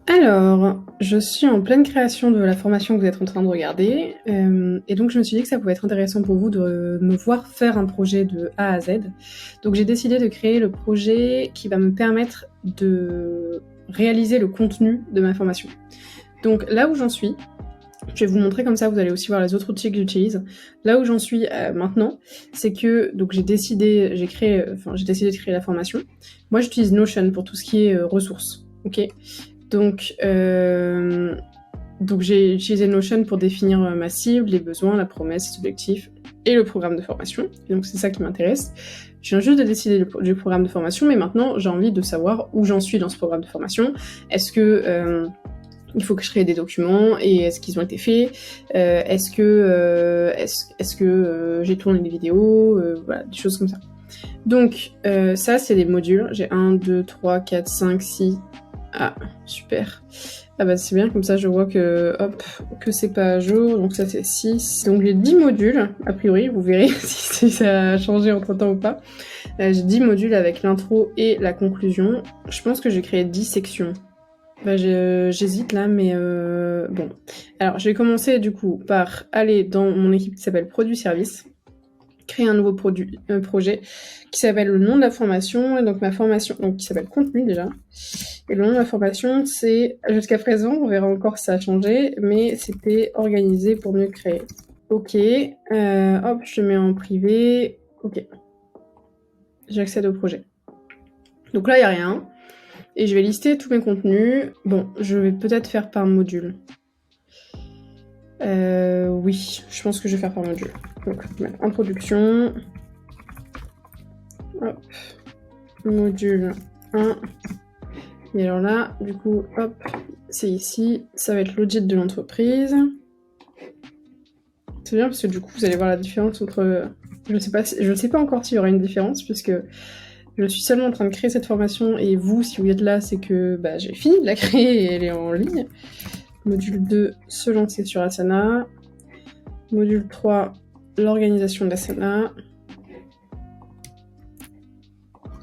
Alors, je suis en pleine création de la formation que vous êtes en train de regarder, et donc je me suis dit que ça pouvait être intéressant pour vous de me voir faire un projet de A à Z. Donc j'ai décidé de créer le projet qui va me permettre de réaliser le contenu de ma formation. Donc là où j'en suis, je vais vous montrer comme ça, vous allez aussi voir les autres outils que j'utilise. Là où j'en suis maintenant, c'est que donc j'ai décidé de créer la formation. Moi, j'utilise Notion pour tout ce qui est ressources, ok. Donc, j'ai utilisé Notion pour définir ma cible, les besoins, la promesse, les objectifs et le programme de formation. Et donc c'est ça qui m'intéresse. Je viens juste de décider du programme de formation, mais maintenant j'ai envie de savoir où j'en suis dans ce programme de formation. Est-ce que il faut que je crée des documents et est-ce qu'ils ont été faits, est-ce que j'ai tourné des vidéos, voilà, des choses comme ça. Donc ça c'est des modules, j'ai 1, 2, 3, 4, 5, 6... Ah, super. Ah bah c'est bien, comme ça je vois que, hop, que c'est pas à jour, donc ça c'est 6. Donc j'ai 10 modules, a priori, vous verrez si ça a changé entre temps ou pas. J'ai 10 modules avec l'intro et la conclusion. Je pense que j'ai créé 10 sections. Bah j'hésite là, mais bon. Alors je vais commencer du coup par aller dans mon équipe qui s'appelle Produit Service, créer un nouveau projet qui s'appelle le nom de la formation, et donc ma formation, donc qui s'appelle contenu déjà. Et le nom de la formation, c'est, jusqu'à présent, on verra encore si ça a changé, mais c'était organisé pour mieux créer. Ok, hop, je le mets en privé, ok. J'accède au projet. Donc là, il n'y a rien. Et je vais lister tous mes contenus. Bon, je vais peut-être faire par module. Oui, je pense que je vais faire par module. Donc, introduction. Hop. Module 1. Et alors là, du coup, hop, c'est ici. Ça va être l'audit de l'entreprise. C'est bien parce que du coup, vous allez voir la différence entre... Je ne sais pas encore s'il y aura une différence, puisque je suis seulement en train de créer cette formation, et vous, si vous êtes là, c'est que j'ai fini de la créer et elle est en ligne. Module 2, se lancer sur Asana. Module 3, l'organisation de l'Asana.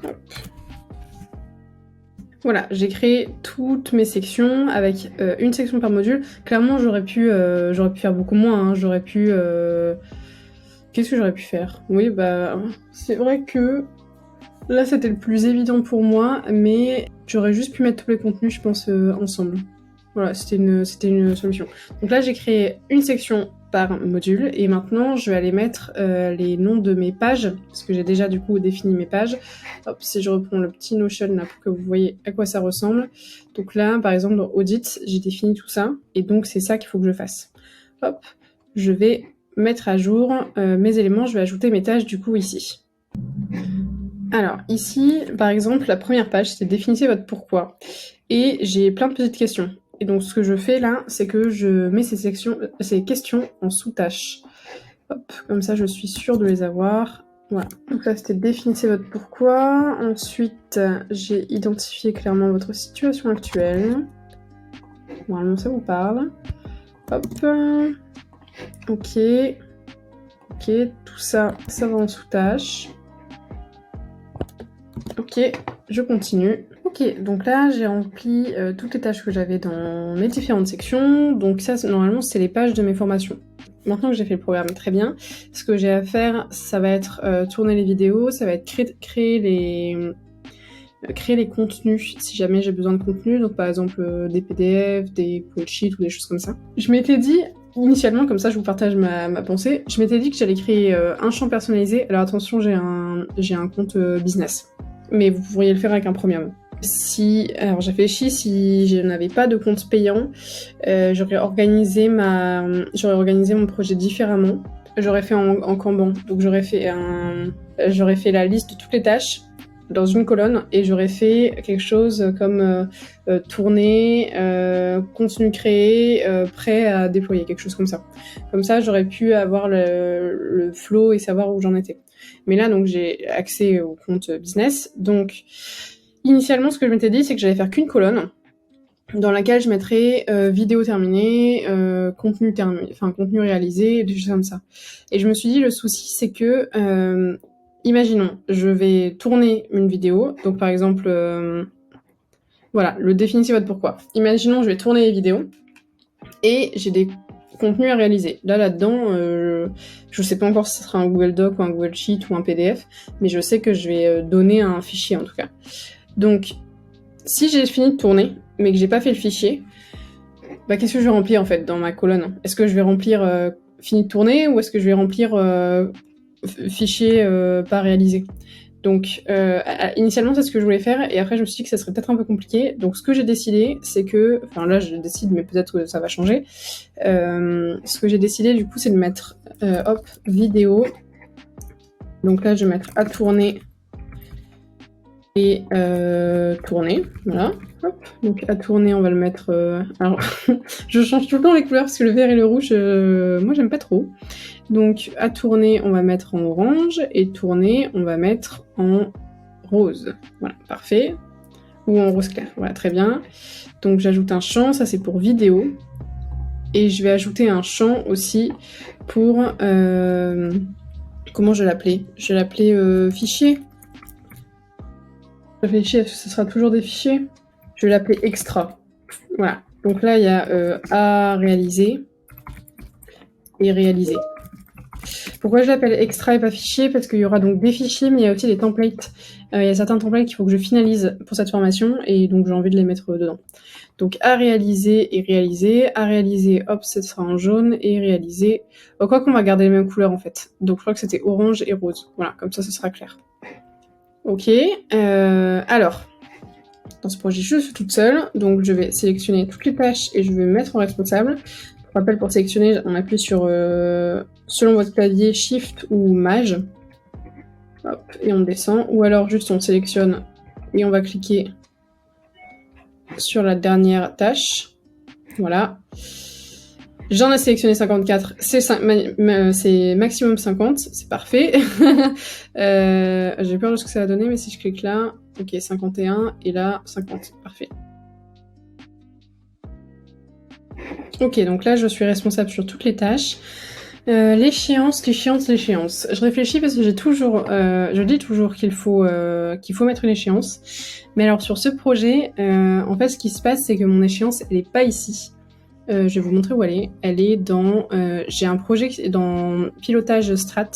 Hop. Voilà, j'ai créé toutes mes sections avec une section par module. Clairement, j'aurais pu faire beaucoup moins. Hein. J'aurais pu... Qu'est-ce que j'aurais pu faire? Oui, c'est vrai que là, c'était le plus évident pour moi, mais j'aurais juste pu mettre tous les contenus, je pense, ensemble. Voilà, c'était une solution. Donc là, j'ai créé une section par module, et maintenant, je vais aller mettre les noms de mes pages, parce que j'ai déjà, du coup, défini mes pages. Hop, si je reprends le petit Notion, là, pour que vous voyez à quoi ça ressemble. Donc là, par exemple, dans Audit, j'ai défini tout ça, et donc, c'est ça qu'il faut que je fasse. Hop, je vais mettre à jour mes éléments, je vais ajouter mes tâches, du coup, ici. Alors, ici, par exemple, la première page, c'est définissez votre pourquoi. Et j'ai plein de petites questions. Et donc, ce que je fais là, c'est que je mets ces questions en sous-tâches. Hop, comme ça, je suis sûre de les avoir. Voilà. Donc là, c'était définissez votre pourquoi. Ensuite, j'ai identifié clairement votre situation actuelle. Normalement, ça vous parle. Hop. Ok. Ok, tout ça, ça va en sous-tâche. Ok, je continue. Ok, donc là, j'ai rempli toutes les tâches que j'avais dans mes différentes sections. Donc ça, normalement, c'est les pages de mes formations. Maintenant que j'ai fait le programme très bien, ce que j'ai à faire, ça va être tourner les vidéos, ça va être créer les contenus, si jamais j'ai besoin de contenu. Donc par exemple, des PDF, des sheets ou des choses comme ça. Je m'étais dit, initialement, comme ça je vous partage ma pensée, je m'étais dit que j'allais créer un champ personnalisé. Alors attention, j'ai un compte business. Mais vous pourriez le faire avec un premium. Alors j'ai réfléchi, si je n'avais pas de compte payant, j'aurais organisé mon projet différemment. J'aurais fait en Kanban. Donc j'aurais fait la liste de toutes les tâches dans une colonne, et j'aurais fait quelque chose comme tourner, contenu créé, prêt à déployer, quelque chose comme ça. Comme ça, j'aurais pu avoir le flow et savoir où j'en étais. Mais là, donc, j'ai accès au compte business. Donc, initialement, ce que je m'étais dit, c'est que j'allais faire qu'une colonne dans laquelle je mettrais vidéo terminée, contenu réalisé, des choses comme ça. Et je me suis dit, le souci, c'est que, imaginons, je vais tourner une vidéo. Donc, par exemple, Voilà, le définitif votre pourquoi. Imaginons, je vais tourner les vidéos et j'ai des contenus à réaliser. Là-dedans, je sais pas encore si ce sera un Google Doc ou un Google Sheet ou un PDF, mais je sais que je vais donner un fichier en tout cas. Donc, si j'ai fini de tourner, mais que j'ai pas fait le fichier, bah qu'est-ce que je vais remplir en fait dans ma colonne? Est-ce que je vais remplir fini de tourner ou est-ce que je vais remplir fichier pas réalisé? Donc, initialement, c'est ce que je voulais faire, et après, je me suis dit que ça serait peut-être un peu compliqué. Donc, ce que j'ai décidé, c'est que... Enfin, là, je décide, mais peut-être que ça va changer. Ce que j'ai décidé, du coup, c'est de mettre, hop, vidéo. Donc là, je vais mettre à tourner et tourner. Voilà. Hop. Donc, à tourner, on va le mettre... Alors, je change tout le temps les couleurs, parce que le vert et le rouge, moi, j'aime pas trop. Donc, à tourner, on va mettre en orange, et tourner, on va mettre en rose. Voilà, parfait. Ou en rose clair, voilà, très bien. Donc, j'ajoute un champ, ça c'est pour vidéo. Et je vais ajouter un champ aussi pour... comment je vais l'appeler? Je vais l'appeler fichier. Je réfléchis, est-ce que ce sera toujours des fichiers? Je vais l'appeler extra. Voilà. Donc là, il y a à réaliser et réaliser. Pourquoi je l'appelle extra et pas fichier? Parce qu'il y aura donc des fichiers, mais il y a aussi des templates. Il y a certains templates qu'il faut que je finalise pour cette formation, et donc j'ai envie de les mettre dedans. Donc à réaliser et réaliser. À réaliser, hop, ce sera en jaune, et réaliser... Bon, quoi qu'on va garder les mêmes couleurs en fait. Donc je crois que c'était orange et rose. Voilà, comme ça, ce sera clair. Ok, alors... Dans ce projet, je suis toute seule, donc je vais sélectionner toutes les tâches et je vais me mettre en responsable. Pour rappel, pour sélectionner, on appuie sur, selon votre clavier, Shift ou Maj. Hop, et on descend. Ou alors juste on sélectionne et on va cliquer sur la dernière tâche. Voilà. J'en ai sélectionné 54, c'est maximum 50, c'est parfait. J'ai peur de ce que ça va donner, mais si je clique là, ok, 51, et là, 50, parfait. Ok, donc là, je suis responsable sur toutes les tâches. L'échéance. Je réfléchis parce que j'ai toujours, je dis toujours qu'il faut mettre une échéance. Mais alors sur ce projet, en fait, ce qui se passe, c'est que mon échéance, elle est pas ici. Je vais vous montrer où elle est. Elle est dans... j'ai un projet dans pilotage strat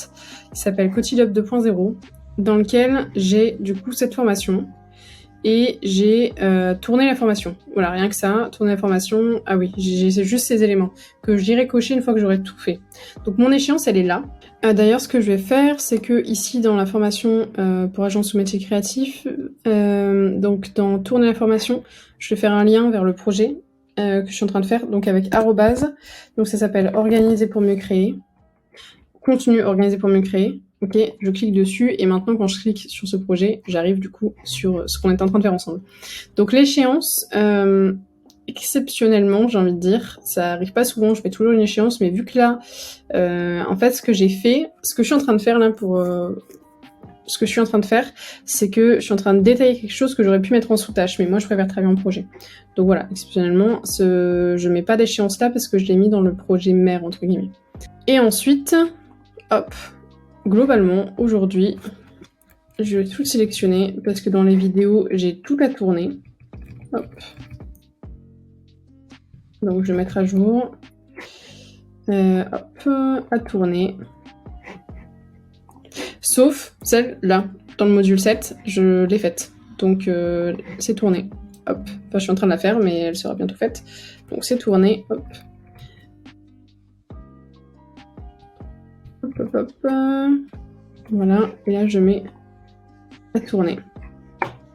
qui s'appelle CoachUp 2.0, dans lequel j'ai du coup cette formation. Et j'ai tourné la formation. Voilà, rien que ça, tourner la formation. Ah oui, j'ai juste ces éléments que j'irai cocher une fois que j'aurai tout fait. Donc mon échéance, elle est là. D'ailleurs, ce que je vais faire, c'est que ici, dans la formation pour agence ou métier créatif, donc dans tourner la formation, je vais faire un lien vers le projet que je suis en train de faire, donc avec arrobase. Donc ça s'appelle organiser pour mieux créer. Contenu organiser pour mieux créer. Ok, je clique dessus et maintenant quand je clique sur ce projet, j'arrive du coup sur ce qu'on est en train de faire ensemble. Donc l'échéance, exceptionnellement, j'ai envie de dire, ça arrive pas souvent, je fais toujours une échéance, mais vu que là, en fait, ce que j'ai fait, ce que je suis en train de faire là pour... ce que je suis en train de faire, c'est que je suis en train de détailler quelque chose que j'aurais pu mettre en sous-tâche, mais moi je préfère travailler en projet. Donc voilà, exceptionnellement, je mets pas d'échéance là parce que je l'ai mis dans le projet mère, entre guillemets. Et ensuite, hop, globalement, aujourd'hui, je vais tout sélectionner parce que dans les vidéos, j'ai tout à tourner. Hop. Donc je vais mettre à jour. Hop, à tourner. Sauf celle-là, dans le module 7, je l'ai faite. Donc c'est tourné. Hop. Enfin, je suis en train de la faire, mais elle sera bientôt faite. Donc c'est tourné. Hop. Hop, hop, hop. Voilà. Et là, je mets à tourner.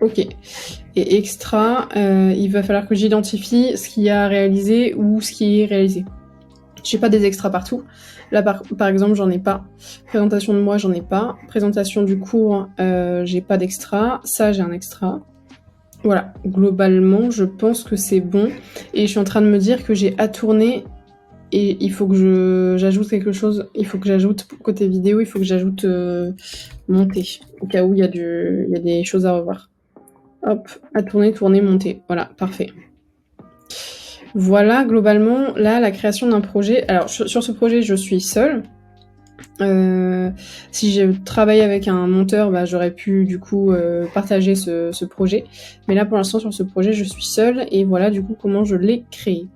Ok. Et extra, il va falloir que j'identifie ce qu'il y a à réaliser ou ce qui est réalisé. J'ai pas des extras partout. Là, par exemple, j'en ai pas. Présentation de moi, j'en ai pas. Présentation du cours, j'ai pas d'extra. Ça, j'ai un extra. Voilà. Globalement, je pense que c'est bon. Et je suis en train de me dire que j'ai à tourner et il faut que j'ajoute quelque chose. Il faut que j'ajoute, côté vidéo, il faut que j'ajoute monter. Au cas où il y a des choses à revoir. Hop, à tourner, monter. Voilà, parfait. Voilà, globalement, là, la création d'un projet. Alors, sur ce projet, je suis seule. Si je travaille avec un monteur, bah, j'aurais pu du coup partager ce projet. Mais là pour l'instant sur ce projet je suis seule et voilà du coup comment je l'ai créé.